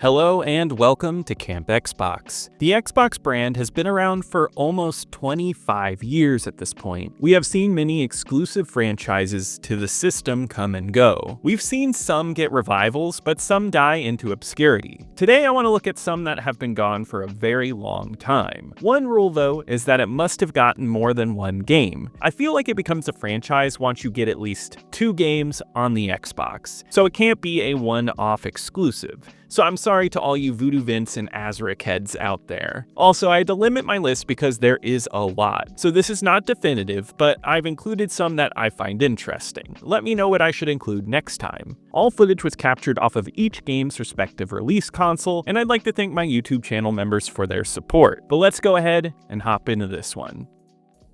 Hello and welcome to Camp Xbox. The Xbox brand has been around for almost 25 years at this point. We have seen many exclusive franchises to the system come and go. We've seen some get revivals, but some die into obscurity. Today I want to look at some that have been gone for a very long time. One rule though is that it must have gotten more than one game. I feel like it becomes a franchise once you get at least 2 games on the Xbox, so it can't be a one-off exclusive. So I'm sorry to all you Voodoo Vince and Azaric heads out there. Also, I had to limit my list because there is a lot. So this is not definitive, but I've included some that I find interesting. Let me know what I should include next time. All footage was captured off of each game's respective release console, and I'd like to thank my YouTube channel members for their support. But let's go ahead and hop into this one.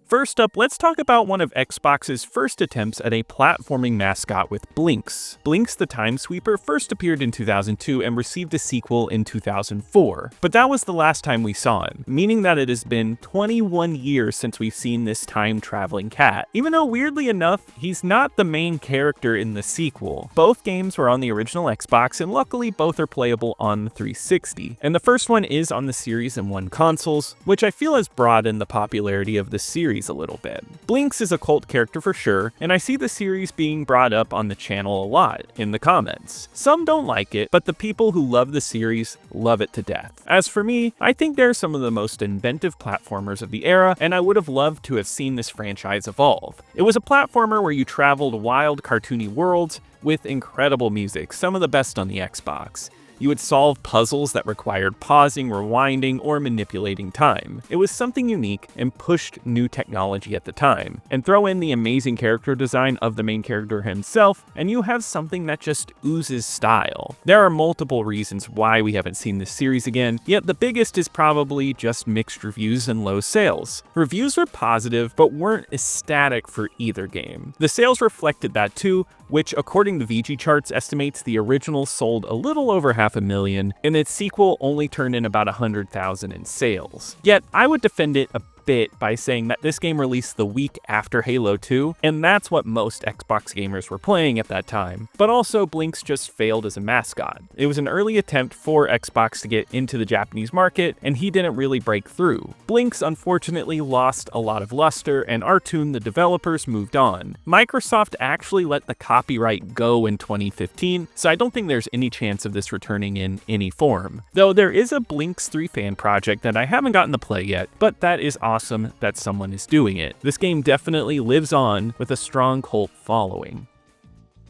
First up, let's talk about one of Xbox's first attempts at a platforming mascot with Blinx. Blinx the Time Sweeper first appeared in 2002 and received a sequel in 2004, but that was the last time we saw him, meaning that it has been 21 years since we've seen this time-traveling cat. Even though weirdly enough, he's not the main character in the sequel. Both games were on the original Xbox, and luckily both are playable on the 360. And the first one is on the Series and One consoles, which I feel has broadened the popularity of the series a little bit. Blinx is a cult character for sure, and I see the series being brought up on the channel a lot in the comments. Some don't like it, but the people who love the series love it to death. As for me, I think they're some of the most inventive platformers of the era, and I would have loved to have seen this franchise evolve. It was a platformer where you traveled wild, cartoony worlds with incredible music, some of the best on the Xbox. You would solve puzzles that required pausing, rewinding, or manipulating time. It was something unique and pushed new technology at the time. And throw in the amazing character design of the main character himself, and you have something that just oozes style. There are multiple reasons why we haven't seen this series again, yet the biggest is probably just mixed reviews and low sales. Reviews were positive, but weren't ecstatic for either game. The sales reflected that too, which according to VG Charts estimates the original sold a little over 500,000, and its sequel only turned in about 100,000 in sales. Yet, I would defend it a bit by saying that this game released the week after Halo 2, and that's what most Xbox gamers were playing at that time. But also, Blinx just failed as a mascot. It was an early attempt for Xbox to get into the Japanese market, and he didn't really break through. Blinx unfortunately lost a lot of luster, and Artoon, the developers, moved on. Microsoft actually let the copyright go in 2015, so I don't think there's any chance of this returning in any form. Though there is a Blinx 3 fan project that I haven't gotten to play yet, but that is awesome that someone is doing it. This game definitely lives on with a strong cult following.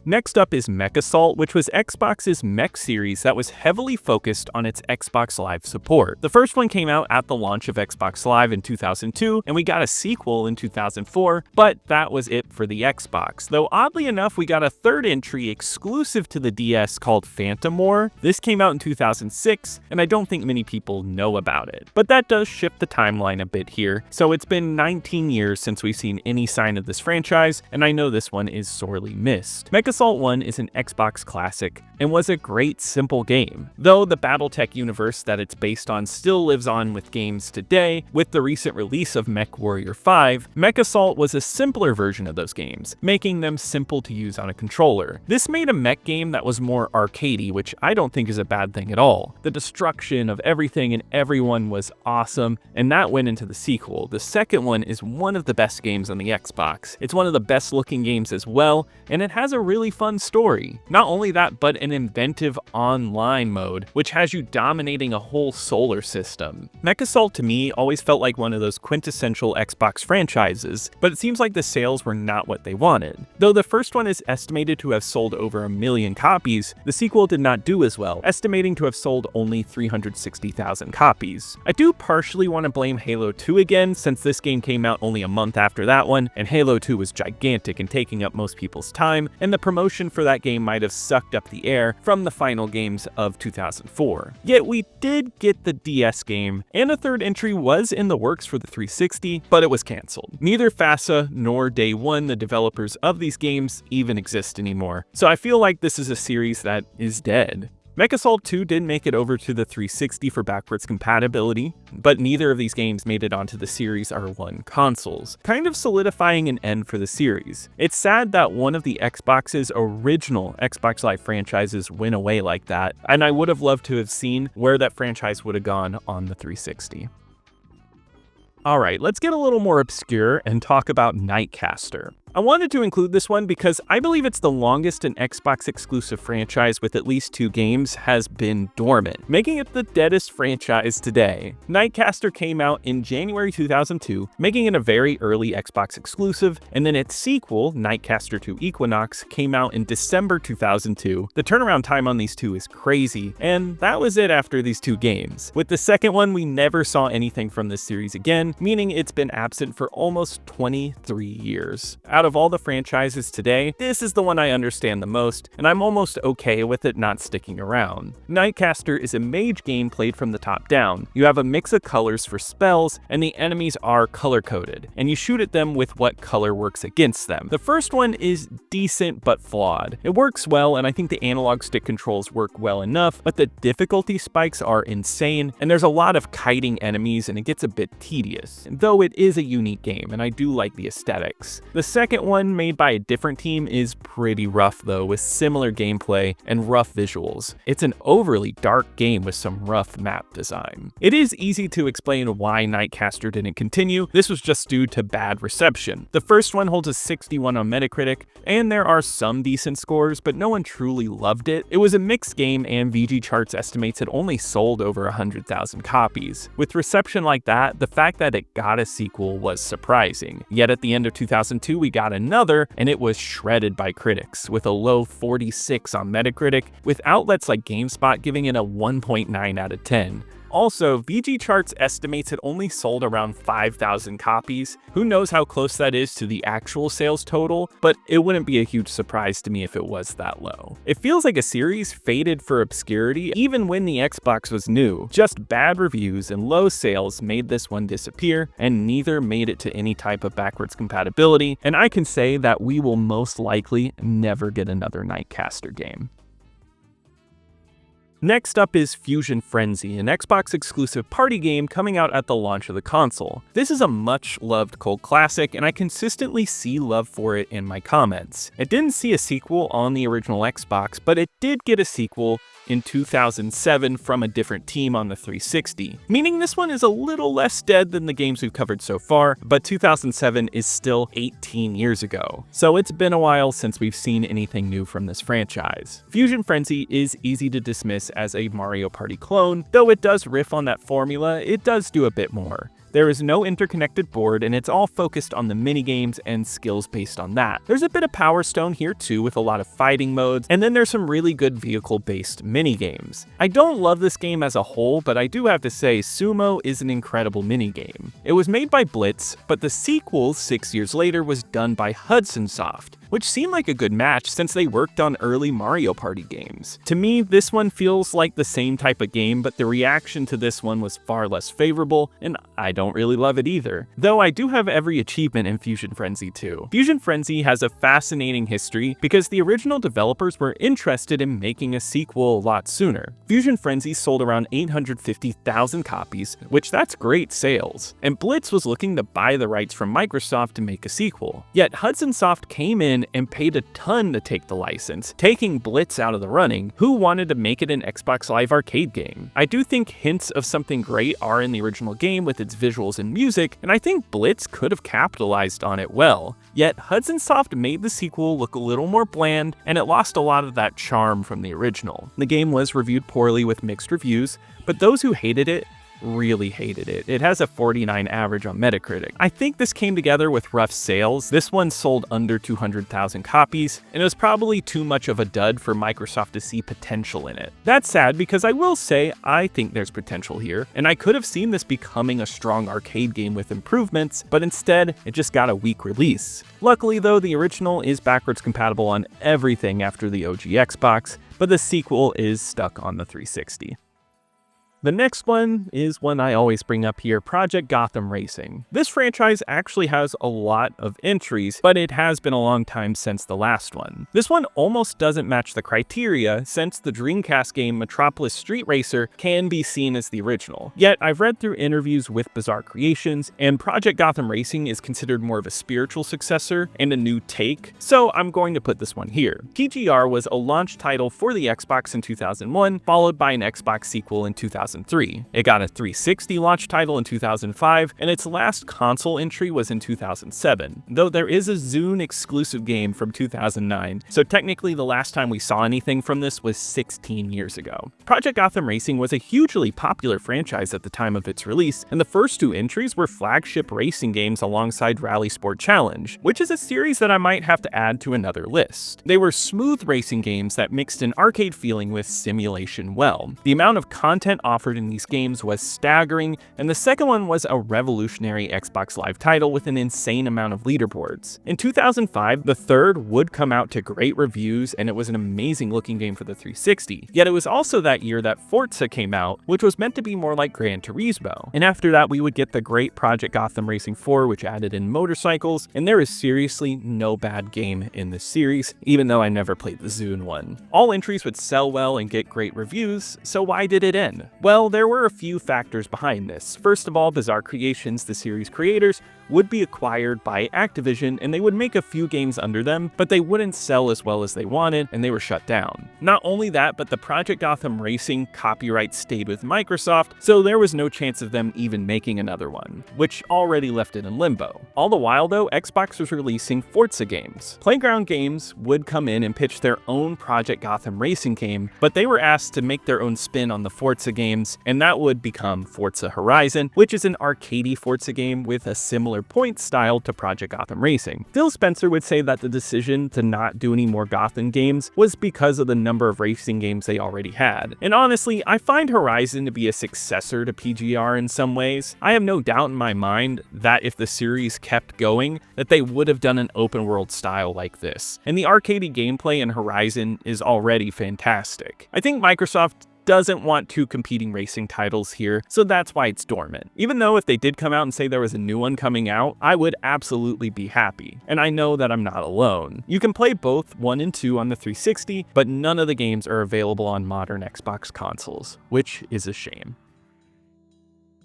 Next up is MechAssault, which was Xbox's mech series that was heavily focused on its Xbox Live support. The first one came out at the launch of Xbox Live in 2002, and we got a sequel in 2004, but that was it for the Xbox. Though oddly enough, we got a third entry exclusive to the DS called Phantom War. This came out in 2006, and I don't think many people know about it. But that does shift the timeline a bit here, so it's been 19 years since we've seen any sign of this franchise, and I know this one is sorely missed. MechAssault 1 is an Xbox classic and was a great, simple game. Though the BattleTech universe that it's based on still lives on with games today, with the recent release of MechWarrior 5, MechAssault was a simpler version of those games, making them simple to use on a controller. This made a mech game that was more arcadey, which I don't think is a bad thing at all. The destruction of everything and everyone was awesome, and that went into the sequel. The second one is one of the best games on the Xbox. It's one of the best looking games as well, and it has a really fun story. Not only that, but an inventive online mode, which has you dominating a whole solar system. MechAssault to me always felt like one of those quintessential Xbox franchises, but it seems like the sales were not what they wanted. Though the first one is estimated to have sold over 1 million copies, the sequel did not do as well, estimating to have sold only 360,000 copies. I do partially want to blame Halo 2 again, since this game came out only a month after that one, and Halo 2 was gigantic and taking up most people's time, and the promotion for that game might have sucked up the air from the final games of 2004. Yet we did get the DS game, and a third entry was in the works for the 360, but it was cancelled. Neither FASA nor Day One, the developers of these games, even exist anymore, so I feel like this is a series that is dead. MechAssault 2 did make it over to the 360 for backwards compatibility, but neither of these games made it onto the Series R1 consoles, kind of solidifying an end for the series. It's sad that one of the Xbox's original Xbox Live franchises went away like that, and I would have loved to have seen where that franchise would have gone on the 360. Alright, let's get a little more obscure and talk about NightCaster. I wanted to include this one because I believe it's the longest an Xbox exclusive franchise with at least 2 games has been dormant, making it the deadest franchise today. NightCaster came out in January 2002, making it a very early Xbox exclusive, and then its sequel, NightCaster 2 Equinox, came out in December 2002. The turnaround time on these two is crazy, and that was it after these 2 games. With the second one, we never saw anything from this series again, meaning it's been absent for almost 23 years. Out of all the franchises today, this is the one I understand the most, and I'm almost okay with it not sticking around. NightCaster is a mage game played from the top down. You have a mix of colors for spells, and the enemies are color-coded, and you shoot at them with what color works against them. The first one is decent but flawed. It works well, and I think the analog stick controls work well enough, but the difficulty spikes are insane, and there's a lot of kiting enemies, and it gets a bit tedious, though it is a unique game, and I do like the aesthetics. The second one, made by a different team, is pretty rough though, with similar gameplay and rough visuals. It's an overly dark game with some rough map design. It is easy to explain why NightCaster didn't continue. This was just due to bad reception. The first one holds a 61 on Metacritic, and there are some decent scores, but no one truly loved it. It was a mixed game, and VG Charts estimates it only sold over 100,000 copies. With reception like that, the fact that it got a sequel was surprising. Yet at the end of 2002, we got another, and it was shredded by critics, with a low 46 on Metacritic, with outlets like GameSpot giving it a 1.9 out of 10. Also, VG Charts estimates it only sold around 5,000 copies. Who knows how close that is to the actual sales total, but it wouldn't be a huge surprise to me if it was that low. It feels like a series faded for obscurity even when the Xbox was new. Just bad reviews and low sales made this one disappear, and neither made it to any type of backwards compatibility, and I can say that we will most likely never get another NightCaster game. Next up is Fuzion Frenzy, an Xbox exclusive party game coming out at the launch of the console. This is a much loved cult classic, and I consistently see love for it in my comments. It didn't see a sequel on the original Xbox, but it did get a sequel in 2007 from a different team on the 360, meaning this one is a little less dead than the games we've covered so far, but 2007 is still 18 years ago, so it's been a while since we've seen anything new from this franchise. Fuzion Frenzy is easy to dismiss as a Mario Party clone, though it does riff on that formula. It does do a bit more. There is no interconnected board, and it's all focused on the minigames and skills based on that. There's a bit of Power Stone here too, with a lot of fighting modes, and then there's some really good vehicle-based minigames. I don't love this game as a whole, but I do have to say Sumo is an incredible minigame. It was made by Blinx, but the sequel 6 years later was done by Hudson Soft, which seemed like a good match since they worked on early Mario Party games. To me, this one feels like the same type of game, but the reaction to this one was far less favorable, and I don't really love it either. Though I do have every achievement in Fuzion Frenzy too. Fuzion Frenzy has a fascinating history because the original developers were interested in making a sequel a lot sooner. Fuzion Frenzy sold around 850,000 copies, which that's great sales, and Blinx was looking to buy the rights from Microsoft to make a sequel. Yet Hudson Soft came in and paid a ton to take the license, taking Blinx out of the running, who wanted to make it an Xbox Live Arcade game. I do think hints of something great are in the original game with its visuals and music, and I think Blinx could have capitalized on it well. Yet Hudson Soft made the sequel look a little more bland, and it lost a lot of that charm from the original. The game was reviewed poorly with mixed reviews, but those who hated it really hated it. It has a 49 average on Metacritic. I think this came together with rough sales. This one sold under 200,000 copies, and it was probably too much of a dud for Microsoft to see potential in it. That's sad because I will say I think there's potential here, and I could have seen this becoming a strong arcade game with improvements, but instead it just got a weak release. Luckily though, the original is backwards compatible on everything after the OG Xbox, but the sequel is stuck on the 360. The next one is one I always bring up here, Project Gotham Racing. This franchise actually has a lot of entries, but it has been a long time since the last one. This one almost doesn't match the criteria since the Dreamcast game Metropolis Street Racer can be seen as the original. Yet I've read through interviews with Bizarre Creations, and Project Gotham Racing is considered more of a spiritual successor and a new take, so I'm going to put this one here. PGR was a launch title for the Xbox in 2001, followed by an Xbox sequel in 2003. It got a 360 launch title in 2005, and its last console entry was in 2007, though there is a Zune exclusive game from 2009, so technically the last time we saw anything from this was 16 years ago. Project Gotham Racing was a hugely popular franchise at the time of its release, and the first two entries were flagship racing games alongside Rally Sport Challenge, which is a series that I might have to add to another list. They were smooth racing games that mixed an arcade feeling with simulation well. The amount of content offered in these games was staggering, and the second one was a revolutionary Xbox Live title with an insane amount of leaderboards. In 2005, the third would come out to great reviews, and it was an amazing looking game for the 360. Yet it was also that year that Forza came out, which was meant to be more like Gran Turismo. And after that, we would get the great Project Gotham Racing 4, which added in motorcycles, and there is seriously no bad game in this series, even though I never played the Zune one. All entries would sell well and get great reviews, so why did it end? Well, there were a few factors behind this. First of all, Bizarre Creations, the series creators, would be acquired by Activision, and they would make a few games under them, but they wouldn't sell as well as they wanted, and they were shut down. Not only that, but the Project Gotham Racing copyright stayed with Microsoft, so there was no chance of them even making another one, which already left it in limbo. All the while though, Xbox was releasing Forza games. Playground Games would come in and pitch their own Project Gotham Racing game, but they were asked to make their own spin on the Forza games, and that would become Forza Horizon, which is an arcadey Forza game with a similar point style to Project Gotham Racing. Phil Spencer would say that the decision to not do any more Gotham games was because of the number of racing games they already had. And honestly, I find Horizon to be a successor to PGR in some ways. I have no doubt in my mind that if the series kept going, that they would have done an open world style like this. And the arcadey gameplay in Horizon is already fantastic. I think Microsoft doesn't want two competing racing titles here, so that's why it's dormant. Even though if they did come out and say there was a new one coming out, I would absolutely be happy, and I know that I'm not alone. You can play both 1 and 2 on the 360, but none of the games are available on modern Xbox consoles, which is a shame.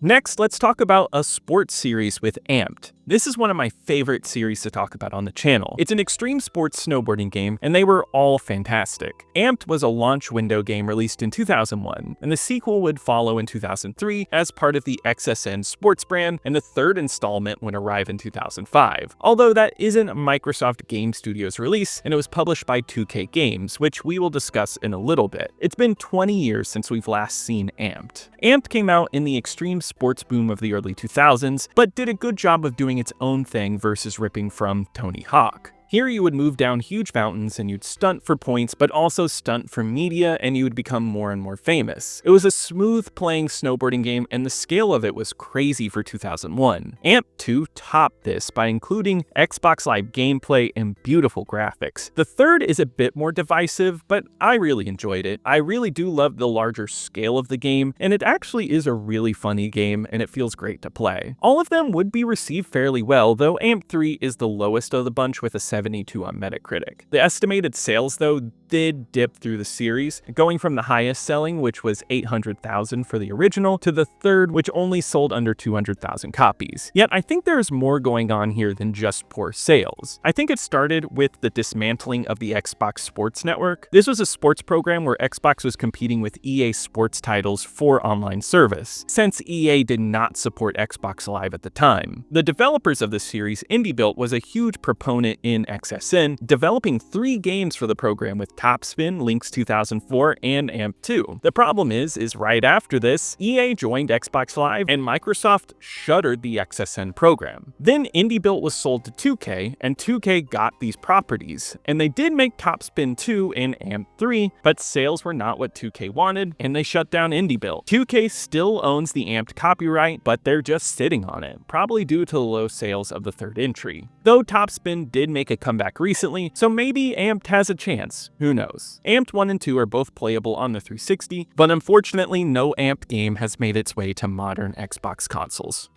Next, let's talk about a sports series with Amped. This is one of my favorite series to talk about on the channel. It's an extreme sports snowboarding game, and they were all fantastic. Amped was a launch window game released in 2001, and the sequel would follow in 2003 as part of the XSN sports brand, and the third installment would arrive in 2005. Although that isn't a Microsoft Game Studios release, and it was published by 2K Games, which we will discuss in a little bit. It's been 20 years since we've last seen Amped. Amped came out in the extreme sports boom of the early 2000s, but did a good job of doing its own thing versus ripping from Tony Hawk. Here you would move down huge mountains and you'd stunt for points, but also stunt for media, and you would become more and more famous. It was a smooth playing snowboarding game, and the scale of it was crazy for 2001. Amped 2 topped this by including Xbox Live gameplay and beautiful graphics. The third is a bit more divisive, but I really enjoyed it. I really do love the larger scale of the game, and it actually is a really funny game, and it feels great to play. All of them would be received fairly well, though Amped 3 is the lowest of the bunch with a 72 on Metacritic. The estimated sales, though, did dip through the series, going from the highest selling, which was 800,000 for the original, to the third, which only sold under 200,000 copies. Yet I think there's more going on here than just poor sales. I think it started with the dismantling of the Xbox Sports Network. This was a sports program where Xbox was competing with EA Sports titles for online service, since EA did not support Xbox Live at the time. The developers of the series, IndieBuilt, was a huge proponent in XSN, developing 3 games for the program with Topspin, Lynx 2004, and Amped 2. The problem is right after this, EA joined Xbox Live and Microsoft shuttered the XSN program. Then IndieBuilt was sold to 2K, and 2K got these properties, and they did make Topspin 2 and Amped 3, but sales were not what 2K wanted, and they shut down IndieBuilt. 2K still owns the Amped copyright, but they're just sitting on it, probably due to the low sales of the third entry. Though Topspin did make a comeback recently, so maybe Amped has a chance. Who Who knows? Amped 1 and 2 are both playable on the 360, but unfortunately no Amped game has made its way to modern Xbox consoles.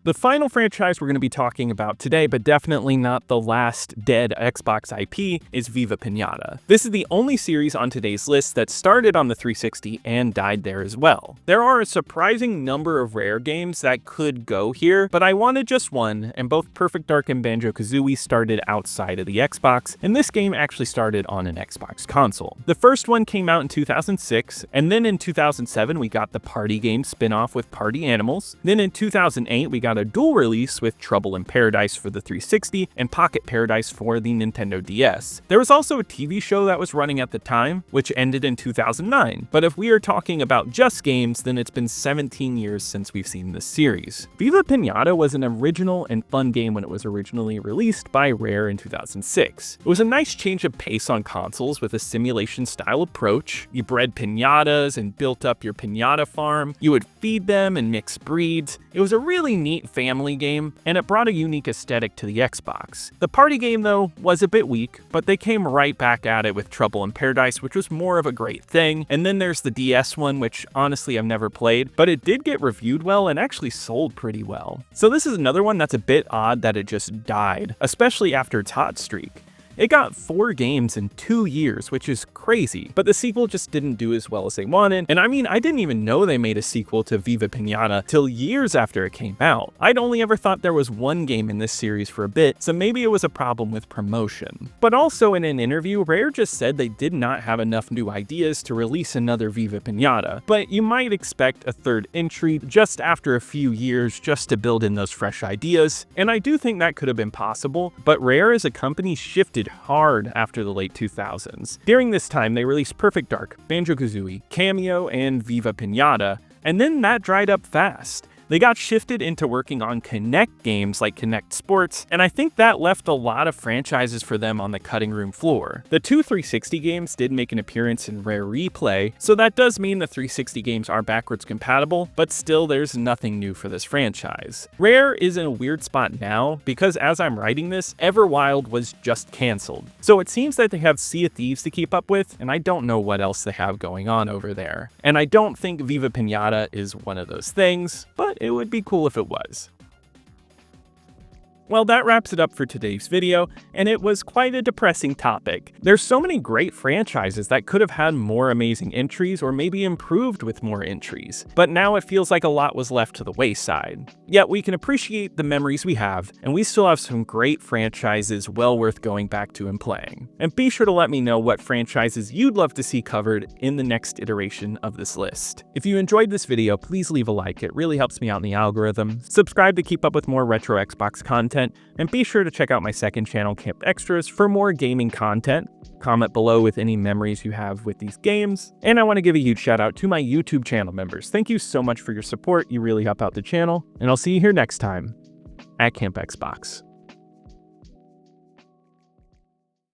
The final franchise we're going to be talking about today, but definitely not the last dead Xbox IP, is Viva Piñata. This is the only series on today's list that started on the 360 and died there as well. There are a surprising number of Rare games that could go here, but I wanted just one, and both Perfect Dark and Banjo-Kazooie started outside of the Xbox, and this game actually started on an Xbox console. The first one came out in 2006, and then in 2007 we got the party game spin-off with Party Animals. Then in 2008 we got a dual release with Trouble in Paradise for the 360 and Pocket Paradise for the Nintendo DS. There was also a TV show that was running at the time, which ended in 2009, but if we are talking about just games, then it's been 17 years since we've seen this series. Viva Piñata was an original and fun game when it was originally released by Rare in 2006. It was a nice change of pace on consoles with a simulation-style approach. You bred piñatas and built up your piñata farm. You would feed them and mix breeds. It was a really neat family game, and it brought a unique aesthetic to the Xbox. The party game, though, was a bit weak, but they came right back at it with Trouble in Paradise, which was more of a great thing. And then there's the DS one, which honestly I've never played, but it did get reviewed well and actually sold pretty well. So this is another one that's a bit odd that it just died, especially after its hot streak. It got 4 games in 2 years, which is crazy, but the sequel just didn't do as well as they wanted. And I mean, I didn't even know they made a sequel to Viva Piñata till years after it came out. I'd only ever thought there was one game in this series for a bit, so maybe it was a problem with promotion. But also in an interview, Rare just said they did not have enough new ideas to release another Viva Piñata, but you might expect a third entry just after a few years just to build in those fresh ideas, and I do think that could have been possible, but Rare as a company shifted hard after the late 2000s. During this time, they released Perfect Dark, Banjo-Kazooie, Cameo, and Viva Piñata, and then that dried up fast. They got shifted into working on Kinect games like Kinect Sports, and I think that left a lot of franchises for them on the cutting room floor. The 2 360 games did make an appearance in Rare Replay, so that does mean the 360 games are backwards compatible, but still there's nothing new for this franchise. Rare is in a weird spot now because as I'm writing this, Everwild was just cancelled. So it seems that they have Sea of Thieves to keep up with, and I don't know what else they have going on over there. And I don't think Viva Piñata is one of those things, but it would be cool if it was. Well, that wraps it up for today's video, and it was quite a depressing topic. There's so many great franchises that could have had more amazing entries or maybe improved with more entries, but now it feels like a lot was left to the wayside. Yet we can appreciate the memories we have, and we still have some great franchises well worth going back to and playing. And be sure to let me know what franchises you'd love to see covered in the next iteration of this list. If you enjoyed this video, please leave a like, it really helps me out in the algorithm. Subscribe to keep up with more retro Xbox content, and be sure to check out my second channel, Camp Extras, for more gaming content. Comment below with any memories you have with these games. And I want to give a huge shout out to my YouTube channel members. Thank you so much for your support. You really help out the channel. And I'll see you here next time at Camp Xbox.